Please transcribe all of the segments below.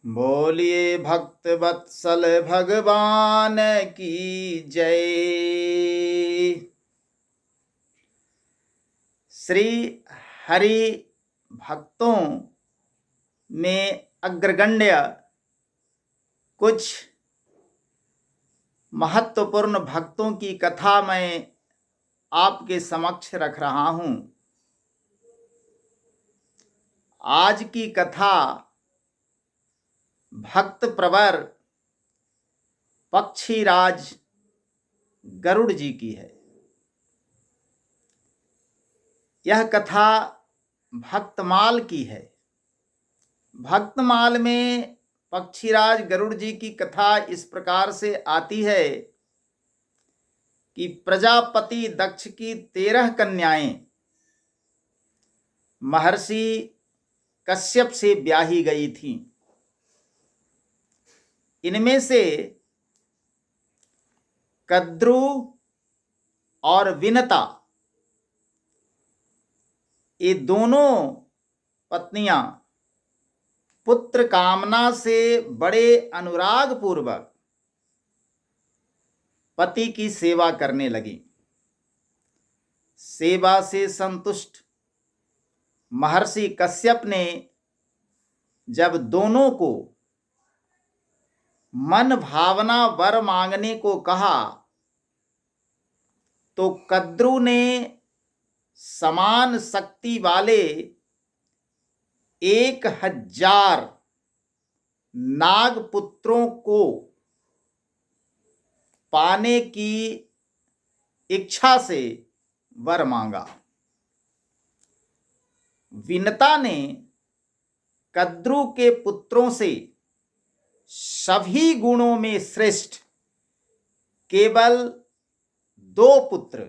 बोलिए भक्त वत्सल भगवान की जय। श्री हरि भक्तों में अग्रगण्य कुछ महत्वपूर्ण भक्तों की कथा मैं आपके समक्ष रख रहा हूं। आज की कथा भक्त प्रवर पक्षीराज गरुड़ जी की है। यह कथा भक्तमाल की है। भक्तमाल में पक्षीराज गरुड़ जी की कथा इस प्रकार से आती है कि प्रजापति दक्ष की 13 कन्याएं महर्षि कश्यप से ब्याही गई थीं। इनमें से कद्रु और विनता, ये दोनों पत्नियां पुत्र कामना से बड़े अनुराग पूर्वक पति की सेवा करने लगी। सेवा से संतुष्ट महर्षि कश्यप ने जब दोनों को मन भावना वर मांगने को कहा तो कद्रु ने समान शक्ति वाले 1000 नागपुत्रों को पाने की इच्छा से वर मांगा। विनता ने कद्रु के पुत्रों से सभी गुणों में श्रेष्ठ केवल 2 पुत्र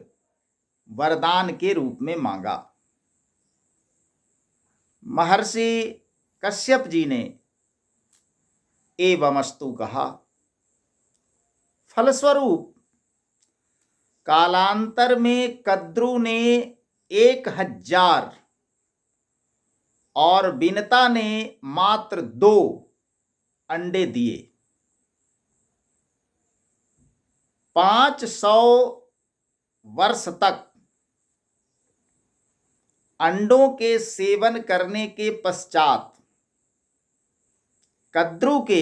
वरदान के रूप में मांगा। महर्षि कश्यप जी ने एवमस्तु कहा। फलस्वरूप कालांतर में कद्रु ने 1000 और विनता ने मात्र 2 अंडे दिए। 500 वर्ष तक अंडों के सेवन करने के पश्चात कद्रु के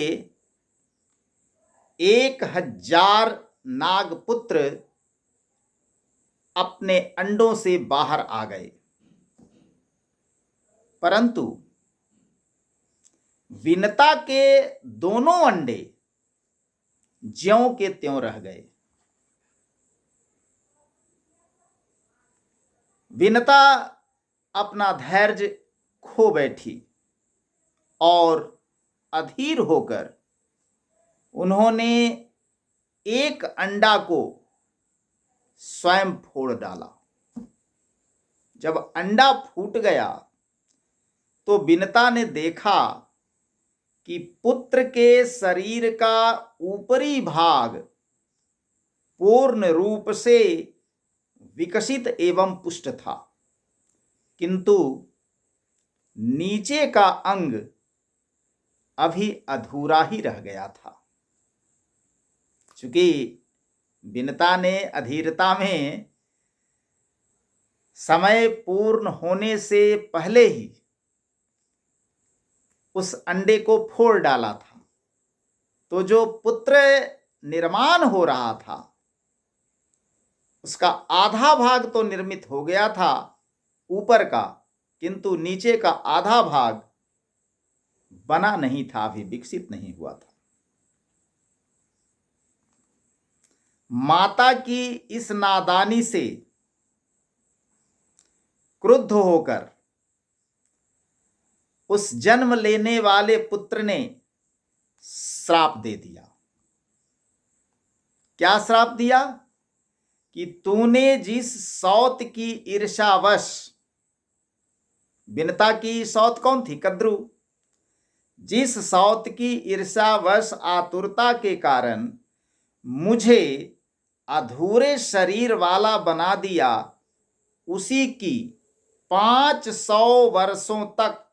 1000 नागपुत्र अपने अंडों से बाहर आ गए, परंतु विनता के दोनों अंडे ज्यों के त्यों रह गए। विनता अपना धैर्य खो बैठी और अधीर होकर उन्होंने एक अंडा को स्वयं फोड़ डाला। जब अंडा फूट गया तो विनता ने देखा कि पुत्र के शरीर का ऊपरी भाग पूर्ण रूप से विकसित एवं पुष्ट था, किंतु नीचे का अंग अभी अधूरा ही रह गया था। चूंकि विनता ने अधीरता में समय पूर्ण होने से पहले ही उस अंडे को फोड़ डाला था, तो जो पुत्र निर्माण हो रहा था उसका आधा भाग तो निर्मित हो गया था ऊपर का, किंतु नीचे का आधा भाग बना नहीं था, अभी विकसित नहीं हुआ था। माता की इस नादानी से क्रुद्ध होकर उस जन्म लेने वाले पुत्र ने श्राप दे दिया। क्या श्राप दिया कि तूने जिस सौत की ईर्ष्यावश, विनता की सौत कौन थी? कद्रु। जिस सौत की ईर्ष्यावश आतुरता के कारण मुझे अधूरे शरीर वाला बना दिया, उसी की 500 वर्षों तक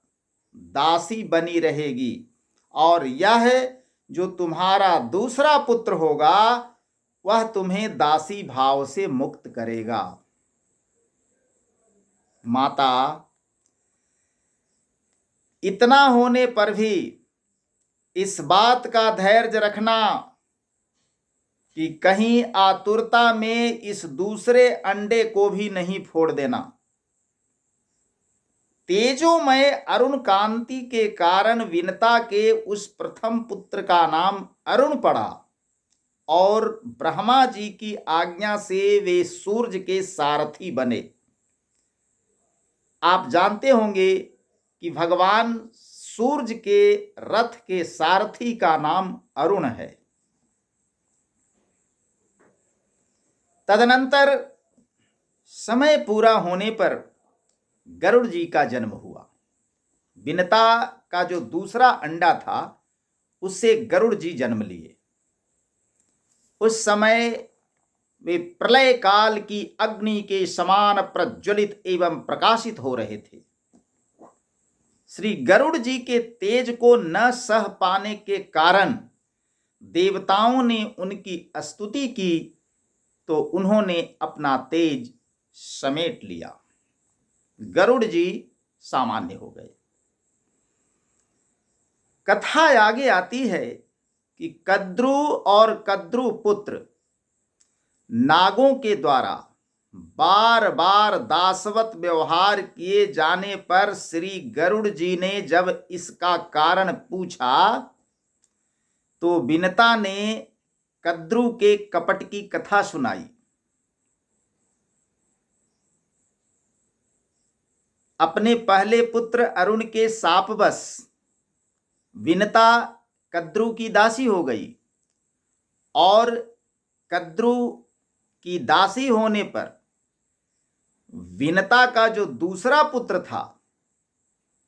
दासी बनी रहेगी और यह जो तुम्हारा दूसरा पुत्र होगा वह तुम्हें दासी भाव से मुक्त करेगा। माता, इतना होने पर भी इस बात का धैर्य रखना कि कहीं आतुरता में इस दूसरे अंडे को भी नहीं फोड़ देना। तेजोमय अरुण कांति के कारण विनता के उस प्रथम पुत्र का नाम अरुण पड़ा और ब्रह्मा जी की आज्ञा से वे सूर्य के सारथी बने। आप जानते होंगे कि भगवान सूर्य के रथ के सारथी का नाम अरुण है। तदनंतर समय पूरा होने पर गरुड़ जी का जन्म हुआ। विनता का जो दूसरा अंडा था उससे गरुड़ जी जन्म लिए। उस समय वे प्रलय काल की अग्नि के समान प्रज्वलित एवं प्रकाशित हो रहे थे। श्री गरुड़ जी के तेज को न सह पाने के कारण देवताओं ने उनकी स्तुति की तो उन्होंने अपना तेज समेट लिया। गरुड़ जी सामान्य हो गए। कथा आगे आती है कि कद्रु और कद्रु पुत्र नागों के द्वारा बार बार दासवत व्यवहार किए जाने पर श्री गरुड़ जी ने जब इसका कारण पूछा तो विनता ने कद्रु के कपट की कथा सुनाई। अपने पहले पुत्र अरुण के शापवश विनता कद्रु की दासी हो गई और कद्रु की दासी होने पर विनता का जो दूसरा पुत्र था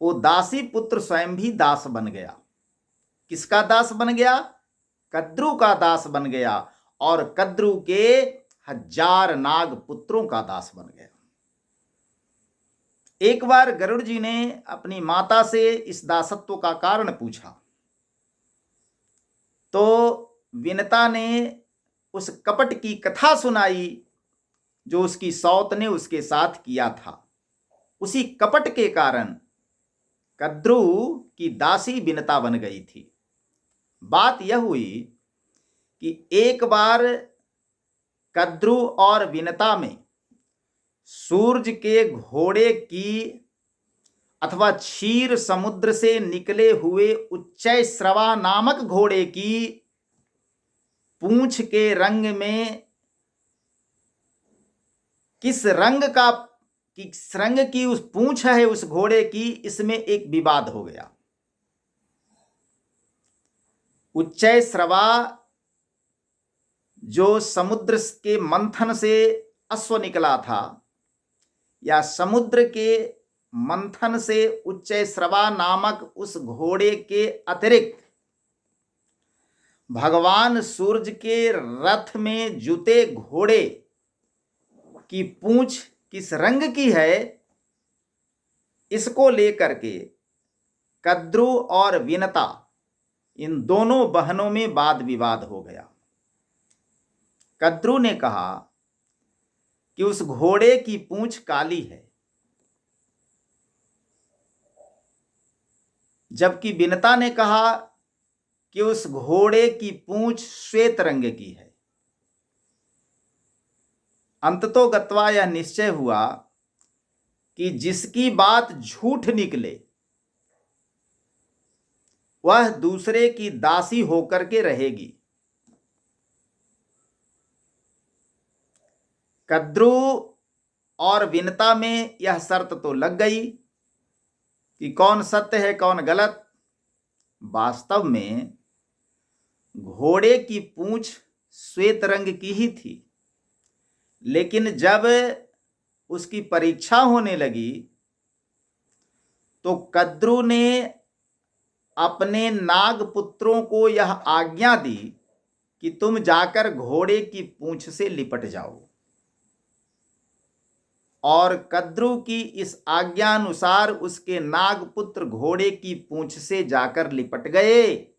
वो दासी पुत्र स्वयं भी दास बन गया। किसका दास बन गया? कद्रु का दास बन गया और कद्रु के 1000 नाग पुत्रों का दास बन गया। एक बार गरुड़ जी ने अपनी माता से इस दासत्व का कारण पूछा तो विनता ने उस कपट की कथा सुनाई जो उसकी सौत ने उसके साथ किया था। उसी कपट के कारण कद्रु की दासी विनता बन गई थी। बात यह हुई कि एक बार कद्रु और विनता में सूर्य के घोड़े की अथवा क्षीर समुद्र से निकले हुए उच्चैश्रवा नामक घोड़े की पूंछ के रंग में किस रंग की उस पूंछ है उस घोड़े की, इसमें एक विवाद हो गया। उच्चैश्रवा जो समुद्र के मंथन से अश्व निकला था या समुद्र के मंथन से उच्चैश्रवा नामक उस घोड़े के अतिरिक्त भगवान सूर्य के रथ में जुते घोड़े की पूंछ किस रंग की है, इसको लेकर के कद्रु और विनता इन दोनों बहनों में वाद विवाद हो गया। कद्रु ने कहा कि उस घोड़े की पूंछ काली है, जबकि विनता ने कहा कि उस घोड़े की पूंछ श्वेत रंग की है। अंततोगत्वा यह निश्चय हुआ कि जिसकी बात झूठ निकले वह दूसरे की दासी होकर के रहेगी। कद्रु और विनता में यह शर्त तो लग गई कि कौन सत्य है कौन गलत। वास्तव में घोड़े की पूंछ श्वेत रंग की ही थी, लेकिन जब उसकी परीक्षा होने लगी तो कद्रु ने अपने नाग पुत्रों को यह आज्ञा दी कि तुम जाकर घोड़े की पूंछ से लिपट जाओ और कद्रू की इस आज्ञानुसार उसके नागपुत्र घोड़े की पूंछ से जाकर लिपट गए,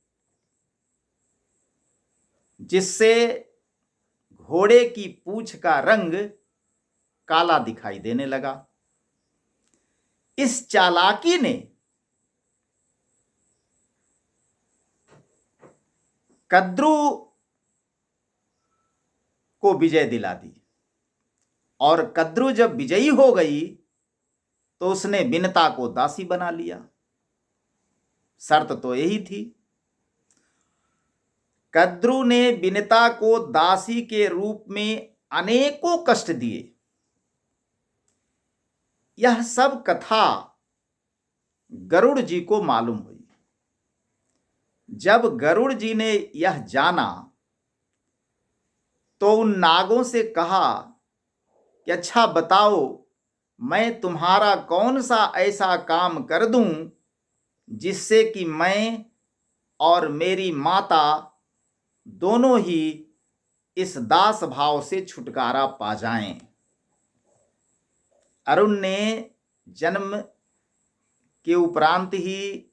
जिससे घोड़े की पूंछ का रंग काला दिखाई देने लगा। इस चालाकी ने कद्रू को विजय दिला दी, और कद्रू जब विजयी हो गई तो उसने विनता को दासी बना लिया। शर्त तो यही थी। कद्रू ने विनता को दासी के रूप में अनेकों कष्ट दिए। यह सब कथा गरुड़ जी को मालूम हुई। जब गरुड़ जी ने यह जाना तो उन नागों से कहा कि अच्छा बताओ, मैं तुम्हारा कौन सा ऐसा काम कर दूं जिससे कि मैं और मेरी माता दोनों ही इस दास भाव से छुटकारा पा जाएं। अरुण ने जन्म के उपरांत ही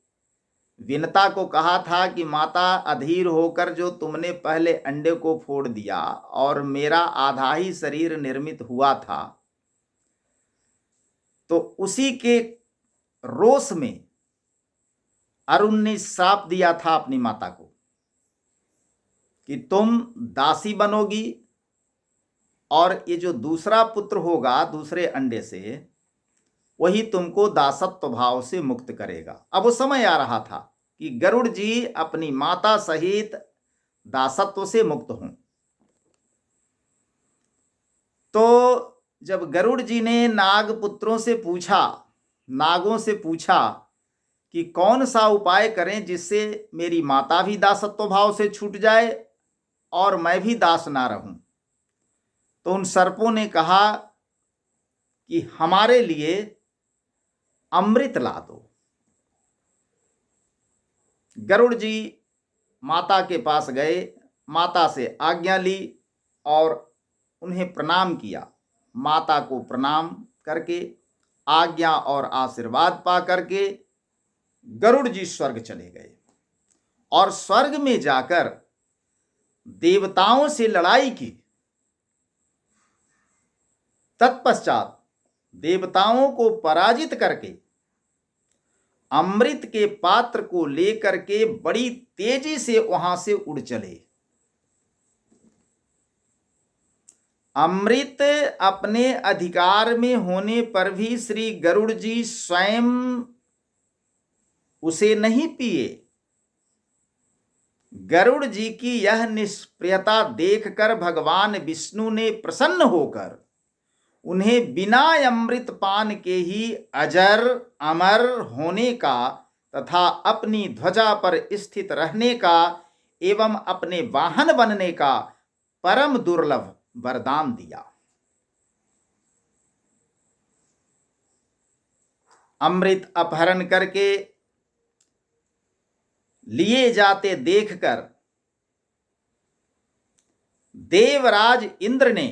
विनता को कहा था कि माता, अधीर होकर जो तुमने पहले अंडे को फोड़ दिया और मेरा आधा ही शरीर निर्मित हुआ था, तो उसी के रोष में अरुण ने श्राप दिया था अपनी माता को कि तुम दासी बनोगी और ये जो दूसरा पुत्र होगा दूसरे अंडे से, वही तुमको दासत्व भाव से मुक्त करेगा। अब वो समय आ रहा था कि गरुड़ जी अपनी माता सहित दासत्व से मुक्त हों। तो जब गरुड़ जी ने नागपुत्रों से पूछा, नागों से पूछा कि कौन सा उपाय करें जिससे मेरी माता भी दासत्व भाव से छूट जाए और मैं भी दास ना रहूं, तो उन सर्पों ने कहा कि हमारे लिए अमृत ला दो। गरुड़ जी माता के पास गए, माता से आज्ञा ली और उन्हें प्रणाम किया। माता को प्रणाम करके आज्ञा और आशीर्वाद पा करके गरुड़ जी स्वर्ग चले गए और स्वर्ग में जाकर देवताओं से लड़ाई की। तत्पश्चात देवताओं को पराजित करके अमृत के पात्र को लेकर के बड़ी तेजी से वहां से उड़ चले। अमृत अपने अधिकार में होने पर भी श्री गरुड़ जी स्वयं उसे नहीं पिए। गरुड़ जी की यह निष्प्रियता देखकर भगवान विष्णु ने प्रसन्न होकर उन्हें बिना अमृत पान के ही अजर अमर होने का तथा अपनी ध्वजा पर स्थित रहने का एवं अपने वाहन बनने का परम दुर्लभ वरदान दिया। अमृत अपहरण करके लिए जाते देखकर देवराज इंद्र ने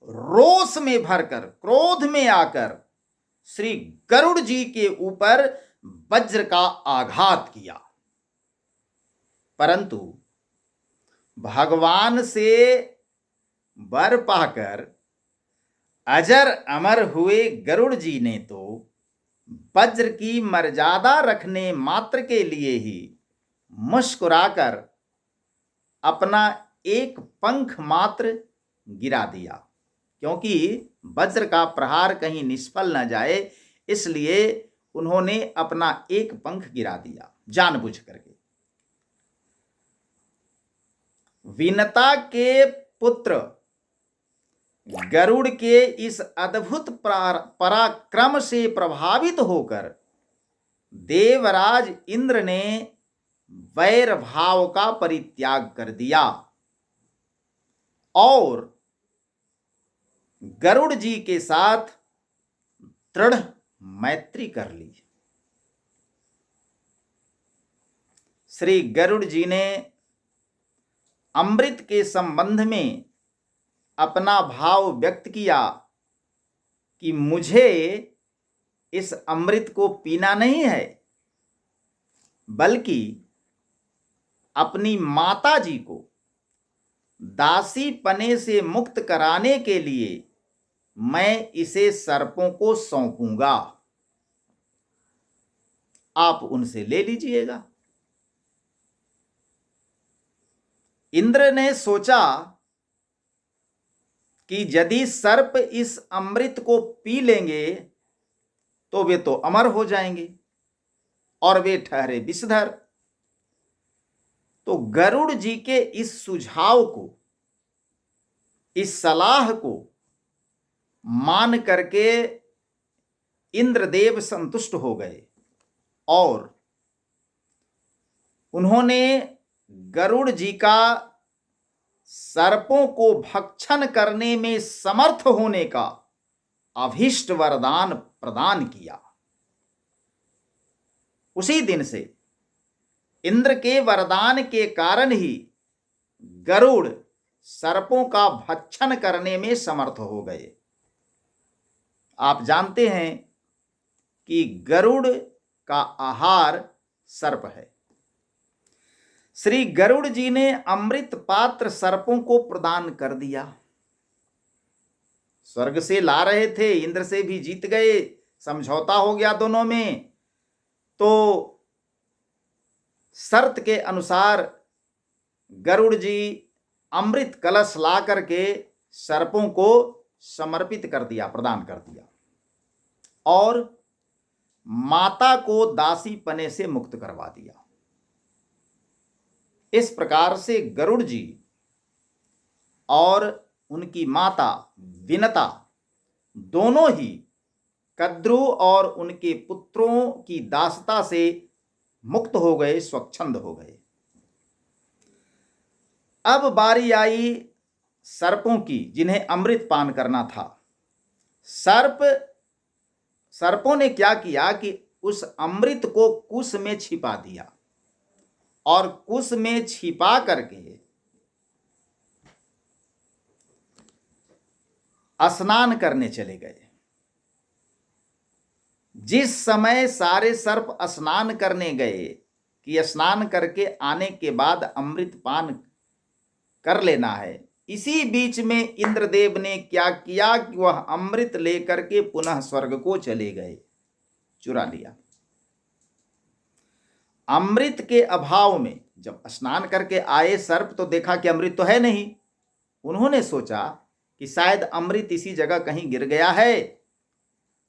रोष में भरकर, क्रोध में आकर श्री गरुड़ जी के ऊपर वज्र का आघात किया, परंतु भगवान से वर पाकर अजर अमर हुए गरुड़ जी ने तो वज्र की मर्यादा रखने मात्र के लिए ही मुस्कुराकर अपना एक पंख मात्र गिरा दिया, क्योंकि वज्र का प्रहार कहीं निष्फल न जाए, इसलिए उन्होंने अपना एक पंख गिरा दिया जानबूझ करके। विनता के पुत्र गरुड़ के इस अद्भुत पराक्रम से प्रभावित होकर देवराज इंद्र ने वैर भाव का परित्याग कर दिया और गरुड़ जी के साथ दृढ़ मैत्री कर ली। श्री गरुड़ जी ने अमृत के संबंध में अपना भाव व्यक्त किया कि मुझे इस अमृत को पीना नहीं है, बल्कि अपनी माता जी को दासी पने से मुक्त कराने के लिए मैं इसे सर्पों को सौंपूंगा, आप उनसे ले लीजिएगा। इंद्र ने सोचा कि यदि सर्प इस अमृत को पी लेंगे तो वे तो अमर हो जाएंगे और वे ठहरे विषधर। तो गरुड़ जी के इस सुझाव को, इस सलाह को मान करके इंद्रदेव संतुष्ट हो गए और उन्होंने गरुड़ जी का सर्पों को भक्षण करने में समर्थ होने का अभीष्ट वरदान प्रदान किया। उसी दिन से इंद्र के वरदान के कारण ही गरुड़ सर्पों का भक्षण करने में समर्थ हो गए। आप जानते हैं कि गरुड़ का आहार सर्प है। श्री गरुड़ जी ने अमृत पात्र सर्पों को प्रदान कर दिया। स्वर्ग से ला रहे थे, इंद्र से भी जीत गए, समझौता हो गया दोनों में। तो शर्त के अनुसार गरुड़ जी अमृत कलश ला करके सर्पों को समर्पित कर दिया, प्रदान कर दिया और माता को दासी पने से मुक्त करवा दिया। इस प्रकार से गरुड़ जी और उनकी माता विनता दोनों ही कद्रु और उनके पुत्रों की दासता से मुक्त हो गए, स्वच्छंद हो गए। अब बारी आई सर्पों की, जिन्हें अमृत पान करना था। सर्पों ने क्या किया कि उस अमृत को कुश में छिपा दिया और कुश में छिपा करके स्नान करने चले गए। जिस समय सारे सर्प स्नान करने गए कि स्नान करके आने के बाद अमृत पान कर लेना है, इसी बीच में इंद्रदेव ने क्या किया कि वह अमृत लेकर के पुनः स्वर्ग को चले गए, चुरा लिया। अमृत के अभाव में जब स्नान करके आए सर्प तो देखा कि अमृत तो है नहीं। उन्होंने सोचा कि शायद अमृत इसी जगह कहीं गिर गया है,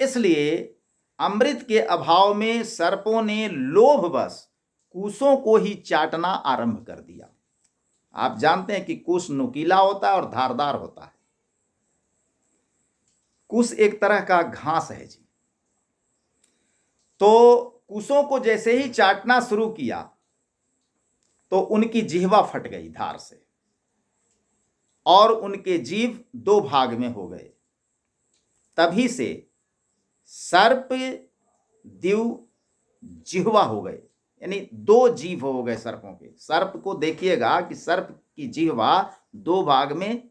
इसलिए अमृत के अभाव में सर्पों ने लोभवश कुशों को ही चाटना आरंभ कर दिया। आप जानते हैं कि कुश नुकीला होता है और धारदार होता है। कुश एक तरह का घास है जी। तो कुशों को जैसे ही चाटना शुरू किया तो उनकी जिह्वा फट गई धार से और उनके जीभ दो भाग में हो गए। तभी से सर्प द्विव जिह्वा हो गए, यानी दो जीभ हो गए सर्पों के। सर्प को देखिएगा कि सर्प की जिह्वा दो भाग में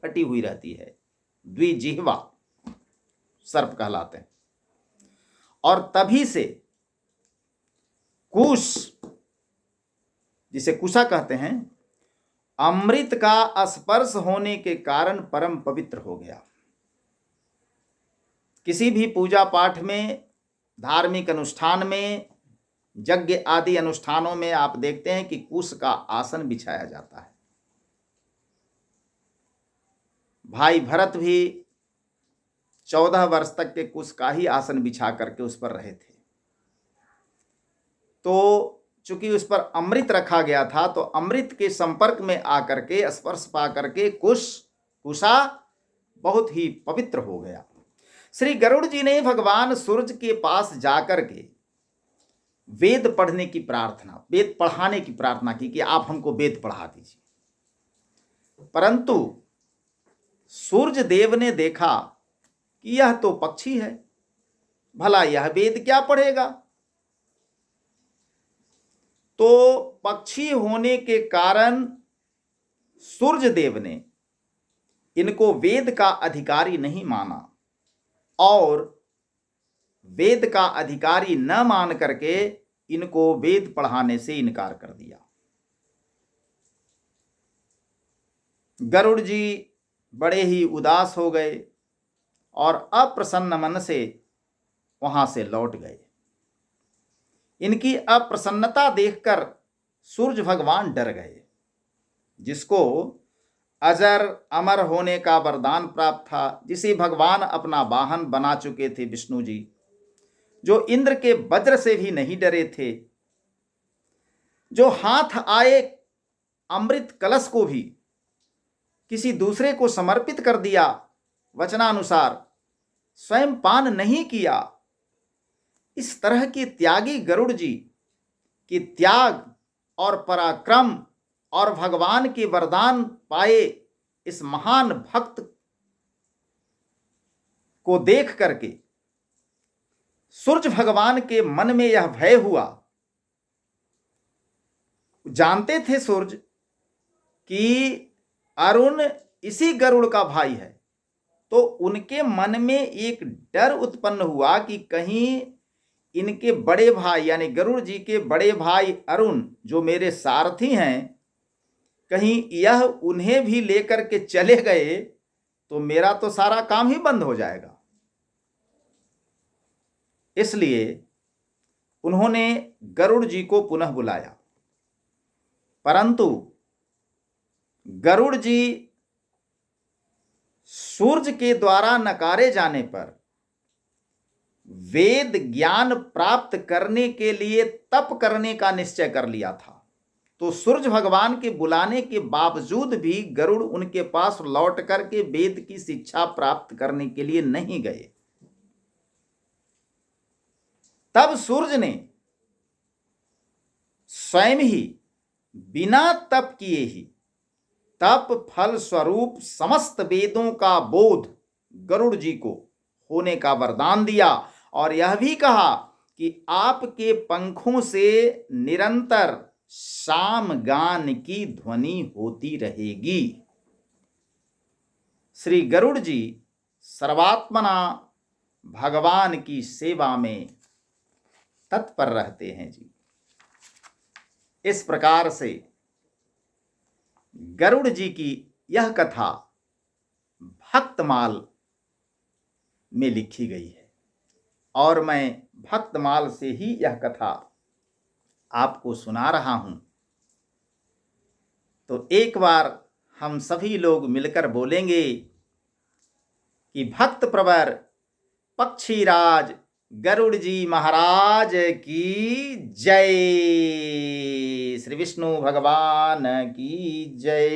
फटी हुई रहती है, द्विजिह्वा सर्प कहलाते हैं। और तभी से कुश, जिसे कुशा कहते हैं, अमृत का स्पर्श होने के कारण परम पवित्र हो गया। किसी भी पूजा पाठ में, धार्मिक अनुष्ठान में, यज्ञ आदि अनुष्ठानों में आप देखते हैं कि कुश का आसन बिछाया जाता है। भाई भरत भी 14 वर्ष तक के कुश का ही आसन बिछा करके उस पर रहे थे। तो चूंकि उस पर अमृत रखा गया था तो अमृत के संपर्क में आकर के, स्पर्श पा करके कुशा बहुत ही पवित्र हो गया। श्री गरुड़ जी ने भगवान सूर्य के पास जाकर के वेद पढ़ने की प्रार्थना, वेद पढ़ाने की प्रार्थना की कि आप हमको वेद पढ़ा दीजिए। परंतु सूर्य देव ने देखा कि यह तो पक्षी है, भला यह वेद क्या पढ़ेगा। तो पक्षी होने के कारण सूर्य देव ने इनको वेद का अधिकारी नहीं माना और वेद का अधिकारी न मान करके इनको वेद पढ़ाने से इनकार कर दिया। गरुड़ जी बड़े ही उदास हो गए और अप्रसन्न मन से वहां से लौट गए। इनकी अप्रसन्नता देखकर सूर्य भगवान डर गए, जिसको अजर अमर होने का वरदान प्राप्त था, जिसे भगवान अपना वाहन बना चुके थे विष्णु जी, जो इंद्र के वज्र से भी नहीं डरे थे, जो हाथ आए अमृत कलश को भी किसी दूसरे को समर्पित कर दिया, वचनानुसार स्वयं पान नहीं किया। इस तरह के त्यागी गरुड़ जी के त्याग और पराक्रम और भगवान के वरदान पाए इस महान भक्त को देख करके सूर्य भगवान के मन में यह भय हुआ। जानते थे सूर्य कि अरुण इसी गरुड़ का भाई है, तो उनके मन में एक डर उत्पन्न हुआ कि कहीं इनके बड़े भाई यानी गरुड़ जी के बड़े भाई अरुण जो मेरे सारथी हैं, कहीं यह उन्हें भी लेकर के चले गए तो मेरा तो सारा काम ही बंद हो जाएगा। इसलिए उन्होंने गरुड़ जी को पुनः बुलाया, परंतु गरुड़ जी सूर्य के द्वारा नकारे जाने पर वेद ज्ञान प्राप्त करने के लिए तप करने का निश्चय कर लिया था। तो सूर्य भगवान के बुलाने के बावजूद भी गरुड़ उनके पास लौट करके वेद की शिक्षा प्राप्त करने के लिए नहीं गए। तब सूर्य ने स्वयं ही बिना तप किए ही तप फल स्वरूप समस्त वेदों का बोध गरुड़ जी को होने का वरदान दिया और यह भी कहा कि आपके पंखों से निरंतर शाम गान की ध्वनि होती रहेगी। श्री गरुड़ जी सर्वात्मना भगवान की सेवा में तत्पर रहते हैं जी। इस प्रकार से गरुड़ जी की यह कथा भक्तमाल में लिखी गई है और मैं भक्तमाल से ही यह कथा आपको सुना रहा हूं। तो एक बार हम सभी लोग मिलकर बोलेंगे कि भक्त प्रवर पक्षीराज गरुड़ जी महाराज की जय। श्री विष्णु भगवान की जय।